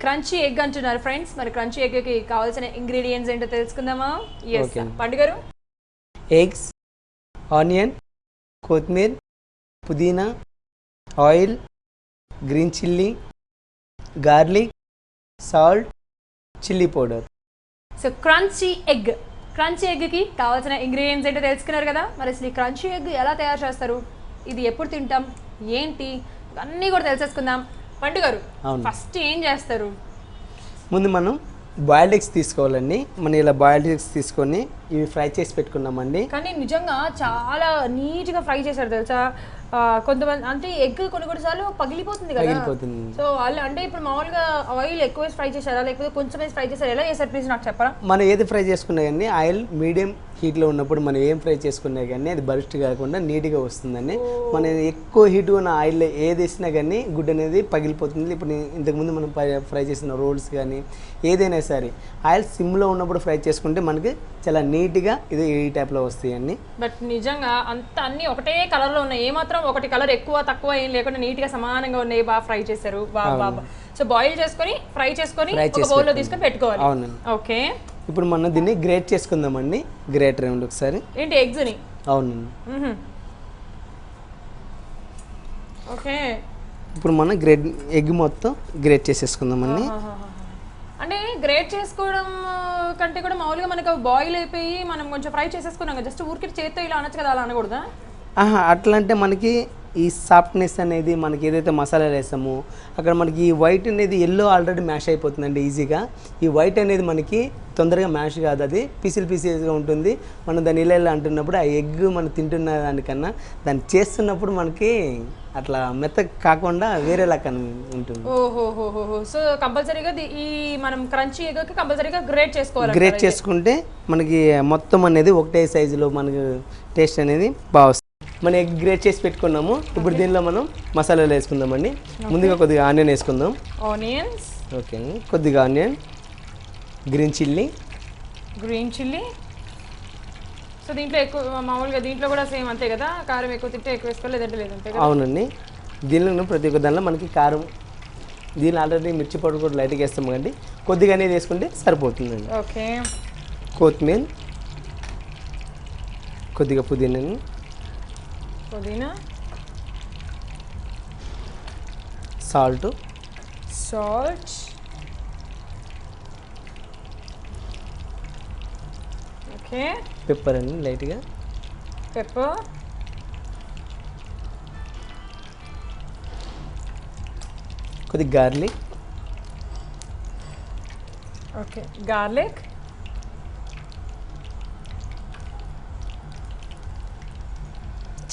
Crunchy egg అంటున్నారు friends. మరి crunchy egg కి కావాల్సిన ఇంగ్రీడియంట్స్ ఏంటో తెలుసుకుందామా? yes పండు గారు. ఎగ్స్, ఆనియన్, కొత్తిమీర, పుదీనా, oil, green chilli, garlic, salt, chilli powder. So crunchy ఎగ్కి కావాల్సిన ఇంగ్రీడియంట్స్ ఏంటో తెలుసుకున్నారు కదా. మరి అసలు ఈ క్రంచీ ఎగ్ ఎలా తయారు చేస్తారు, ఇది ఎప్పుడు తింటాం, ఏంటి, అన్నీ కూడా తెలిసేసుకుందాం. పండు గారు ఫస్ట్ ఏం చేస్తారు? ముందు మనం బాయిల్డ్ ఎగ్స్ తీసుకోవాలండి. మనం ఇలా బాయిల్డ్ ఎగ్స్ తీసుకొని ఇవి ఫ్రై చేసి పెట్టుకున్నామండి. కానీ నిజంగా చాలా నీట్గా ఫ్రై చేశారు తెలుసా. కొంతమంది అంటే ఎగ్ కొన్ని సార్లు పగిలిపోతుంది కదా. సో వాళ్ళు అంటే ఇప్పుడు మామూలుగా ఆయిల్ ఎక్కువ వేసి ఫ్రై చేశారా లేకపోతే కొంచెం వేసి ఫ్రై చేశారా, ఎలా చేశారు ప్లీజ్ నాకు చెప్పరా? మనం ఏది ఫ్రై చేసుకున్నా కానీ ఆయిల్ మీడియం హీట్లో ఉన్నప్పుడు మనం ఏం ఫ్రై చేసుకున్నా కానీ అది బరిస్ట్ కాకుండా నీట్గా వస్తుందండి. మనం ఎక్కువ హీట్ ఉన్న ఆయిల్ ఏది వేసినా కానీ గుడ్డు అనేది పగిలిపోతుంది. ఇప్పుడు ఇంతకుముందు మనం ఫ్రై చేసిన రోల్స్ కానీ ఏదైనా సరే ఆయిల్ సిమ్లో ఉన్నప్పుడు ఫ్రై చేసుకుంటే మనకి చాలా నీట్గా ఇది ఈ టైప్లో వస్తాయండి. బట్ నిజంగా అంత అన్ని ఒకటే కలర్లో ఉన్నాయి, ఏమాత్రం ఒకటి కలర్ ఎక్కువ తక్కువ ఏం లేకుండా నీట్గా సమానంగా ఉన్నాయి. బాగా ఫ్రై చేశారు. బాగా సో బాయిల్ చేసుకొని ఫ్రై చేసుకొని ఒక బౌల్లో తీసుకొని పెట్టుకోవాలి. అవునండి. ఓకే, ఇప్పుడు మనం దీన్ని గ్రేట్ చేసుకుందామండి. గ్రేటర్ ఏమిటి ఒకసారి. ఏంటి ఎగ్స్ని? అవునండి. ఓకే, ఇప్పుడు మనం ఎగ్ మొత్తం గ్రేట్ చేసేసుకుందామండి. అంటే గ్రేట్ చేసుకోవడం కంటే కూడా మామూలుగా మనకు బాయిల్ అయిపోయి మనం కొంచెం ఫ్రై చేసేసుకున్నాం, జస్ట్ ఊరికి చేత్తో ఇలా అనొచ్చు కదా, అలా అనకూడదా? అట్లా అంటే మనకి ఈ సాఫ్ట్నెస్ అనేది మనకి ఏదైతే మసాలాలు వేస్తామో అక్కడ మనకి ఈ వైట్ అనేది ఎల్లో ఆల్రెడీ మ్యాష్ అయిపోతుందండి ఈజీగా. ఈ వైట్ అనేది మనకి తొందరగా మ్యాష్ కాదు, అది పీసెస్గా ఉంటుంది. మనం దాన్ని ఇలా అంటున్నప్పుడు ఆ ఎగ్ మనం తింటున్న దానికన్నా దాన్ని చేస్తున్నప్పుడు మనకి అట్లా మెత్త కాకుండా వేరేలా ఉంటుంది. ఓహోహోహో, సో కంపల్సరీగా ఈ మనం క్రంచీ ఎగ్కి కంపల్సరీగా గ్రేట్ చేసుకోవాలి. గ్రేట్ చేసుకుంటే మనకి మొత్తం అనేది ఒకటే సైజులో మనకి టేస్ట్ అనేది బాగా వస్తుంది. మనం ఎగ్ గ్రేట్ చేసి పెట్టుకున్నాము. ఇప్పుడు దీనిలో మనం మసాలాలు వేసుకుందామండి. ముందుగా కొద్దిగా ఆనియన్ వేసుకుందాం. ఆనియన్స్, ఓకే, కొద్దిగా ఆనియన్, గ్రీన్ చిల్లీ. సో దీంట్లో ఎక్కువ మామూలుగా దీంట్లో కూడా సేమ్ అంతే కదా, కారం ఎక్కువ తింటే ఎక్కువ వేసుకోవాలి, లేదంటే లేదంటే కదా. అవునండి. దీనిలో ప్రతి ఒక్క దానిలో మనకి కారం, దీనిలో ఆల్రెడీ మిర్చి పౌడర్ కూడా లైట్గా వేస్తాము కండి, కొద్దిగా అనేది వేసుకుంటే సరిపోతుందండి. ఓకే, కొత్తిమీర, కొద్దిగా పుదీనా, సాల్ట్, ఓకే, పెప్పర్ అండి లైట్గా, కొద్దిగా garlic, okay,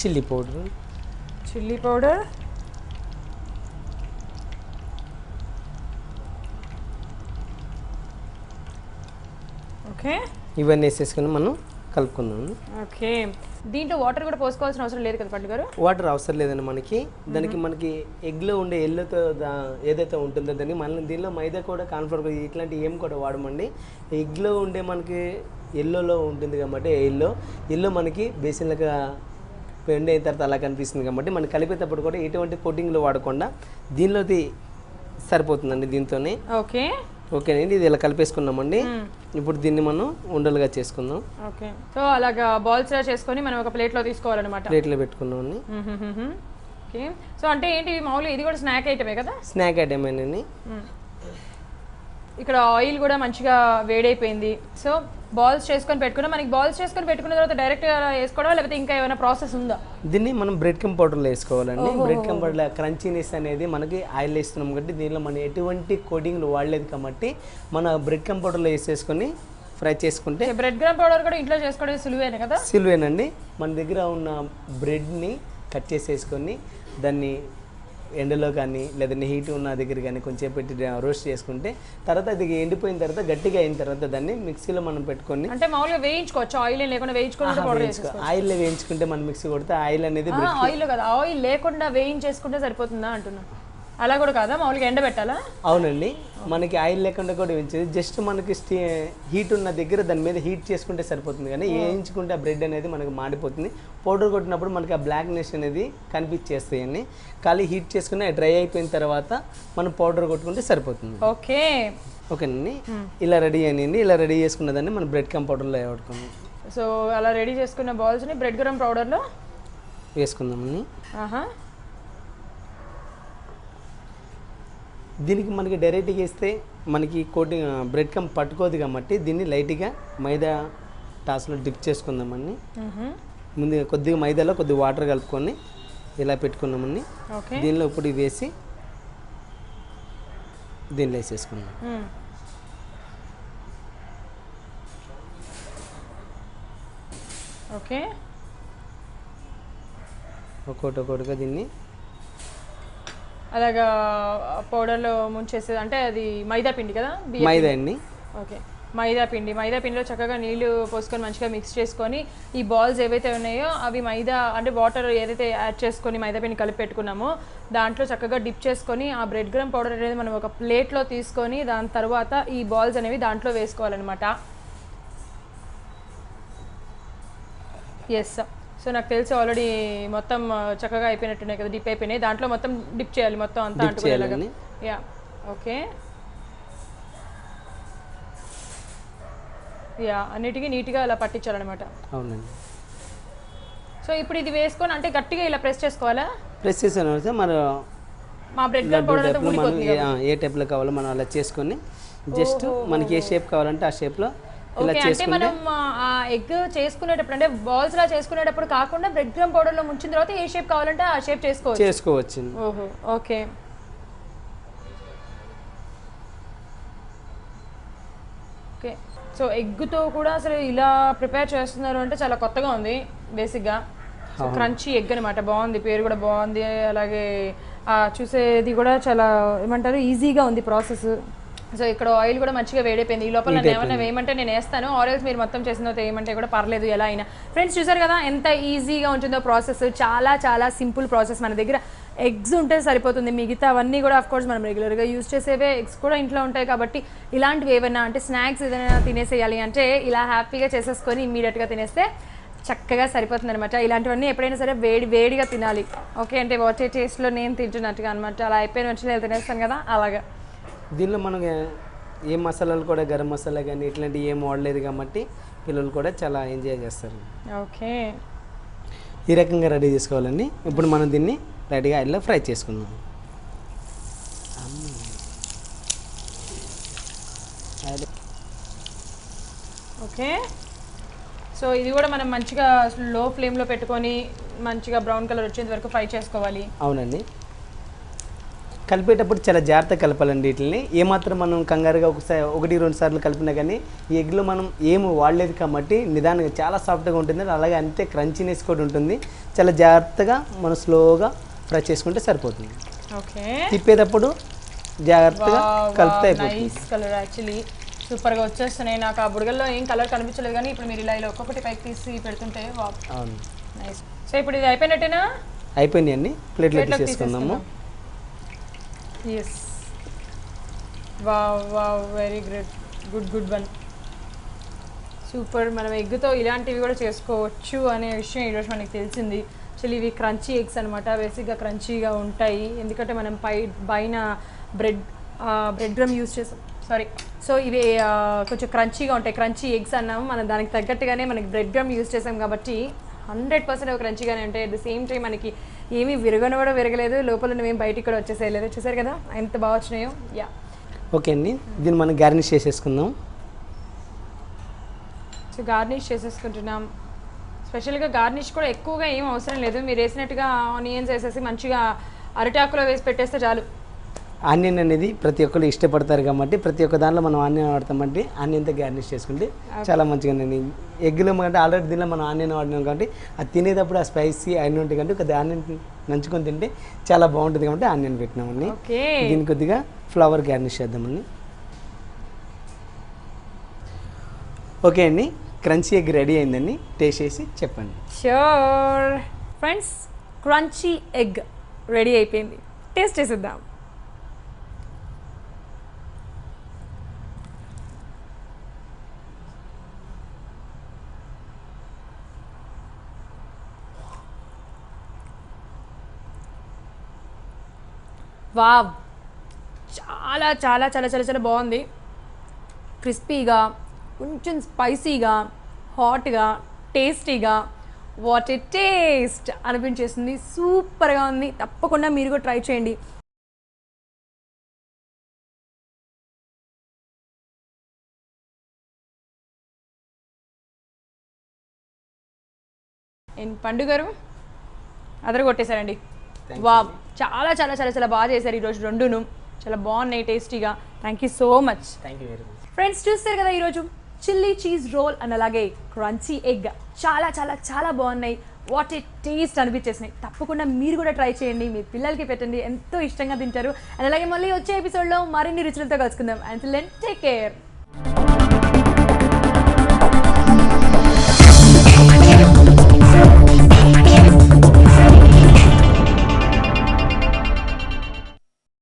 chilli powder, okay, ఇవన్నీ వేసేసుకుని మనం కలుపుకుందాం. ఓకే, దీంట్లో వాటర్ కూడా పోసుకోవాల్సిన అవసరం లేదు కదా పండు గారు? వాటర్ అవసరం లేదండి మనకి. మనకి ఎగ్లో ఉండే ఎల్లోతో ఏదైతే ఉంటుందో దాన్ని మళ్ళీ దీనిలో మైదా కూడా కాన్ఫ్లవర్ ఇట్లాంటి ఏం కూడా వాడమండి. ఎగ్లో ఉండే మనకి ఎల్లోలో ఉంటుంది కాబట్టి ఎల్లో మనకి బేసిన్లుగా ఎండ్ అయిన తర్వాత అలా కనిపిస్తుంది కాబట్టి మనం కలిపేటప్పుడు కూడా ఎటువంటి కోటింగ్లో వాడకుండా దీనిలోది సరిపోతుందండి దీంతోనే. ఓకేనండి, ఇది ఇలా కలిపేసుకున్నామండి. ఇప్పుడు దీన్ని మనం ఉండలుగా చేసుకుందాం. ఓకే, సో అలాగా బాల్స్ చేసుకొని మనం ఒక ప్లేట్లో తీసుకోవాలన్నమాట. ప్లేట్లో పెట్టుకున్నామండి. ఓకే, సో అంటే ఏంటి మామూలుగా ఇది కూడా స్నాక్ ఐటమే కదా? స్నాక్ ఐటమేనండి. ఇక్కడ ఆయిల్ కూడా మంచిగా వేడైపోయింది. సో బాల్స్ చేసుకొని పెట్టుకున్నాం. మనకి బాల్స్ చేసుకొని పెట్టుకున్న తర్వాత డైరెక్ట్గా వేసుకోవడం లేకపోతే ఇంకా ఏమైనా ప్రాసెస్ ఉందా? దీన్ని మనం బ్రెడ్ కమ్ పౌడర్లో వేసుకోవాలండి. బ్రెడ్ కమ్ పౌడర్లో క్రంచీనెస్ అనేది మనకి ఆయిల్ వేస్తున్నాం కాబట్టి దీనిలో మనం ఎటువంటి కోటింగ్లు వాడలేదు కాబట్టి మన బ్రెడ్ కమ్ పౌడర్లో వేసేసుకొని ఫ్రై చేసుకుంటే. బ్రెడ్ కమ్ పౌడర్ కూడా ఇంట్లో చేసుకోవడం సులువేనా కదా? సులువేనండి. మన దగ్గర ఉన్న బ్రెడ్ని కట్ చేసేసుకొని దాన్ని ఎండలో కానీ లేదంటే హీట్ ఉన్న దగ్గర కానీ కొంచెం పెట్టి రోస్ట్ చేసుకుంటే తర్వాత అది ఎండిపోయిన తర్వాత గట్టిగా అయిన తర్వాత దాన్ని మిక్సీలో మనం పెట్టుకొని అంటే మామూలుగా వేయించుకోవచ్చు. ఆయిల్ లేకుండా ఆయిల్ వేయించుకుంటే మనం మిక్సీ కొడితే ఆయిల్ అనేది ఆయిల్ కదా, ఆయిల్ లేకుండా వేయించేసుకుంటే సరిపోతుందా అంటున్నా? అలా కూడా కాదా, మామూలుగా ఎండబెట్టాలా? అవునండి, మనకి ఆయిల్ లేకుండా కూడా వేయించేది. జస్ట్ మనకి హీట్ ఉన్న దగ్గర దాని మీద హీట్ చేసుకుంటే సరిపోతుంది, కానీ వేయించుకుంటే ఆ బ్రెడ్ అనేది మనకి మాడిపోతుంది. పౌడర్ కొట్టినప్పుడు మనకి ఆ బ్లాక్నెస్ అనేది కనిపించేస్తాయి అన్ని. ఖాళీ హీట్ చేసుకుని డ్రై అయిపోయిన తర్వాత మనం పౌడర్ కొట్టుకుంటే సరిపోతుంది. ఓకే ఓకేనండి, ఇలా రెడీ అయ్యండి. ఇలా రెడీ చేసుకున్నదాన్ని మనం బ్రెడ్ కమ్ పౌడర్లో వేసుకుందాం. సో అలా రెడీ చేసుకున్న బాల్స్ని బ్రెడ్ గరం పౌడర్లో వేసుకుందామని. దీనికి మనకి డైరెక్ట్గా వేస్తే మనకి కోటింగ్ బ్రెడ్ కమ్ పట్టుకోదు కాబట్టి దీన్ని లైట్గా మైదా టాస్లో డిప్ చేసుకుందామని. ముందు కొద్దిగా మైదాలో కొద్దిగా వాటర్ కలుపుకొని ఇలా పెట్టుకున్నామని. దీనిలో ఇప్పుడు వేసి దీనిలో వేసేసుకున్నాం. ఓకే, ఒక్కొక్కటిగా దీన్ని అలాగా పౌడర్లో ముంచేసేది. అంటే అది మైదా పిండి కదా? మైదా అండి. ఓకే, మైదా పిండిలో చక్కగా నీళ్లు పోసుకొని మంచిగా మిక్స్ చేసుకొని ఈ బాల్స్ ఏవైతే ఉన్నాయో అవి మైదా అంటే వాటర్ ఏదైతే యాడ్ చేసుకొని మైదా పిండి కలిపి పెట్టుకున్నామో దాంట్లో చక్కగా డిప్ చేసుకొని ఆ బ్రెడ్ గ్రామ్ పౌడర్ అనేది మనం ఒక ప్లేట్లో తీసుకొని దాని తర్వాత ఈ బాల్స్ అనేవి దాంట్లో వేసుకోవాలన్నమాట. ఎస్, సో నాకు తెలిసి ఆల్రెడీ మొత్తం చక్కగా అయిపోయినట్టున్నాయి కదా, డిప్ అయిపోయినాయి. దాంట్లో మొత్తం డిప్ చేయాలి మొత్తం అంతా అంటుకునేలాగా. యా, ఓకే, యా, అన్నిటికీ నీట్గా అలా పట్టించాలన్నమాట. అవునండి. సో ఇప్పుడు ఇది వేసుకొని అంటే గట్టిగా ఇలా ప్రెస్ చేసుకోవాలా? ప్రెస్ చేసిన మన మా బ్రెడ్ పౌడర్ అంతా ఊడిపోతుంది. ఏ టైప్లో కావాలో మనం అలా చేసుకొని జస్ట్ మనకి ఏ షేప్ కావాలంటే ఆ షేప్లో ఇలా ఓకే, అంటే మనం ఆ ఎగ్ చేసుకునేటప్పుడు అంటే బాల్స్ లా చేసుకునేటప్పుడు కాకుండా బ్రెడ్ గ్రామ్ పౌడర్ లో ముంచిన తర్వాత ఏ షేప్ కావాలంటే ఆ షేప్ చేసుకోవచ్చు. ఓహో, ఓకే. ఓకే, సో ఎగ్తో కూడా అసలు ఇలా ప్రిపేర్ చేస్తున్నారు అంటే చాలా కొత్తగా ఉంది బేసిక్గా. సో క్రంచీ ఎగ్ అనమాట, బాగుంది, పేరు కూడా బాగుంది. అలాగే చూసేది కూడా చాలా ఏమంటారు ఈజీగా ఉంది ప్రాసెస్. సో ఇక్కడ ఆయిల్ కూడా మంచిగా వేడైపోయింది. ఈ లోపల నేను ఏమన్నా వేయమంటే నేను వేస్తాను, ఆయిల్స్ మీరు మొత్తం చేసిన తర్వాత వేయమంటే కూడా పర్లేదు, ఎలా అయినా. ఫ్రెండ్స్ చూసారు కదా ఎంత ఈజీగా ఉంటుందో ప్రాసెస్, చాలా చాలా సింపుల్ ప్రాసెస్. మన దగ్గర ఎగ్స్ ఉంటే సరిపోతుంది, మిగతా అవన్నీ కూడా ఆఫ్కోర్స్ మనం రెగ్యులర్గా యూజ్ చేసేవే ఎగ్స్ కూడా ఇంట్లో ఉంటాయి కాబట్టి ఇలాంటివి ఏమైనా అంటే స్నాక్స్ ఏదైనా తినేసేయాలి అంటే ఇలా హ్యాపీగా చేసేసుకొని ఇమ్మీడియట్గా తినేస్తే చక్కగా సరిపోతుంది అనమాట. ఇలాంటివన్నీ ఎప్పుడైనా సరే వేడిగా తినాలి. ఓకే, అంటే వచ్చే టేస్ట్లో నేను తింటున్నట్టుగా అనమాట. అలా అయిపోయిన వచ్చి తినేస్తాను కదా, అలాగా. దీనిలో మనం ఏ మసాలాలు కూడా గరం మసాలా కానీ ఇట్లాంటివి ఏం వాడలేదు కాబట్టి పిల్లలు కూడా చాలా ఎంజాయ్ చేస్తారు. ఓకే, ఈ రకంగా రెడీ చేసుకోవాలండి. ఇప్పుడు మనం దీన్ని రెడీగా ఆయిల్లో ఫ్రై చేసుకుందాం. ఓకే, సో ఇది కూడా మనం మంచిగా లో ఫ్లేమ్లో పెట్టుకొని మంచిగా బ్రౌన్ కలర్ వచ్చేంత వరకు ఫ్రై చేసుకోవాలి. అవునండి, కలిపేటప్పుడు చాలా జాగ్రత్తగా కలపాలండి. వీటిని ఏమాత్రం మనం కంగారుగా ఒకటి రెండు సార్లు కలిపినా కానీ ఈ ఎగ్లో మనం ఏమి వాడలేదు కాబట్టి నిదానంగా చాలా సాఫ్ట్గా ఉంటుంది, అలాగే అంతే క్రంచీనెస్ కూడా ఉంటుంది. చాలా జాగ్రత్తగా మనం స్లోగా ఫ్రై చేసుకుంటే సరిపోతుంది. ఓకే, తిప్పేటప్పుడు జాగ్రత్తగా కలిపితే నైస్ కలర్, యాక్చువల్లీ సూపర్గా వచ్చేస్తున్నాయి. నాకు ఆ బుడగల్లో ఏం కలర్ కనిపించలేదు కానీ ఇప్పుడు మీరు ఇలా ఒక్కొక్కటి పైకి తీసి పెడుతుంటే అవును నైస్. సో ఇప్పుడు ఇది అయిపోయినట్టేనా? అయిపోయింది అండి, ప్లేట్లో తీసేసుకుందాము. Yes, wow, very great, good one, super. మనం ఎగ్తో ఇలాంటివి కూడా చేసుకోవచ్చు అనే విషయం ఈరోజు మనకి తెలిసింది. యాక్చువల్లీ ఇవి క్రంచీ ఎగ్స్ అనమాట, బేసిక్గా క్రంచీగా ఉంటాయి ఎందుకంటే మనం పైన బ్రెడ్ గ్రమ్ యూజ్ చేసాం. సో ఇవి కొంచెం క్రంచీగా ఉంటాయి, క్రంచీ ఎగ్స్ అన్నాము మనం, దానికి తగ్గట్టుగానే మనకి బ్రెడ్ గ్రమ్ యూజ్ చేసాం కాబట్టి 100% క్రంచీగానే ఉంటాయి. అట్ ద సేమ్ టైం మనకి ఏమీ విరగను కూడా విరగలేదు, లోపల మేము బయటికి కూడా వచ్చేసేయలేదు. చూసారు కదా ఎంత బాగా వచ్చినాయో. యా, ఓకే అండి, దీన్ని మనం గార్నిష్ చేసేసుకుందాం. సో గార్నిష్ చేసేసుకుంటున్నాం. స్పెషల్గా గార్నిష్ కూడా ఎక్కువగా ఏం అవసరం లేదు, మీరు వేసినట్టుగా ఆనియన్స్ వేసేసి మంచిగా అరిటాకులో వేసి పెట్టేస్తే చాలు. ఆనియన్ అనేది ప్రతి ఒక్కరు ఇష్టపడతారు కాబట్టి ప్రతి ఒక్క దాంట్లో మనం ఆనియన్ వాడతామంటే ఆనియన్తో గార్నిష్ చేసుకుంటే చాలా మంచిగా ఉంది. ఎగ్లో అంటే ఆల్రెడీ దీనిలో మనం ఆనియన్ వాడినాం కాబట్టి అది తినేటప్పుడు ఆ స్పైసీ ఆనియన్ ఉంటుంది కాబట్టి కొద్దిగా ఆనియన్ నంచుకొని తింటే చాలా బాగుంటుంది కాబట్టి ఆనియన్ పెట్టినామండి. దీన్ని కొద్దిగా ఫ్లవర్ గార్నిష్ చేద్దామండి. ఓకే అండి, క్రంచీ ఎగ్ రెడీ అయిందండి, టేస్ట్ చేసి చెప్పండి. Sure friends, crunchy egg ready అయిపోయింది, టేస్ట్ చేసిద్దాం. వావ్, చాలా చాలా చాలా చాలా చాలా బాగుంది. క్రిస్పీగా, కొంచెం స్పైసీగా, హాట్గా, టేస్టీగా, వాట్ ఏ టేస్ట్ అనిపించేస్తుంది. సూపర్గా ఉంది. తప్పకుండా మీరు కూడా ట్రై చేయండి. పండుగ గారు అదర కొట్టేశారండి. వావ్, చాలా చాలా చాలా చాలా బాగా చేశారు ఈరోజు రెండును. చాలా బాగున్నాయి, టేస్టీగా. Thank you so much. Thank you very much. Friends, చూస్తారు కదా ఈరోజు చిల్లీ చీజ్ రోల్ అండ్ అలాగే క్రంచీ ఎగ్ చాలా చాలా చాలా బాగున్నాయి. వాట్ ఏ టేస్ట్ అనిపించేసినాయి. తప్పకుండా మీరు కూడా ట్రై చేయండి, మీ పిల్లలకి పెట్టండి, ఎంతో ఇష్టంగా తింటారు. అండ్ అలాగే మళ్ళీ వచ్చే ఎపిసోడ్లో మరిన్ని రుచులతో కలుసుకుందాం. Until then take care.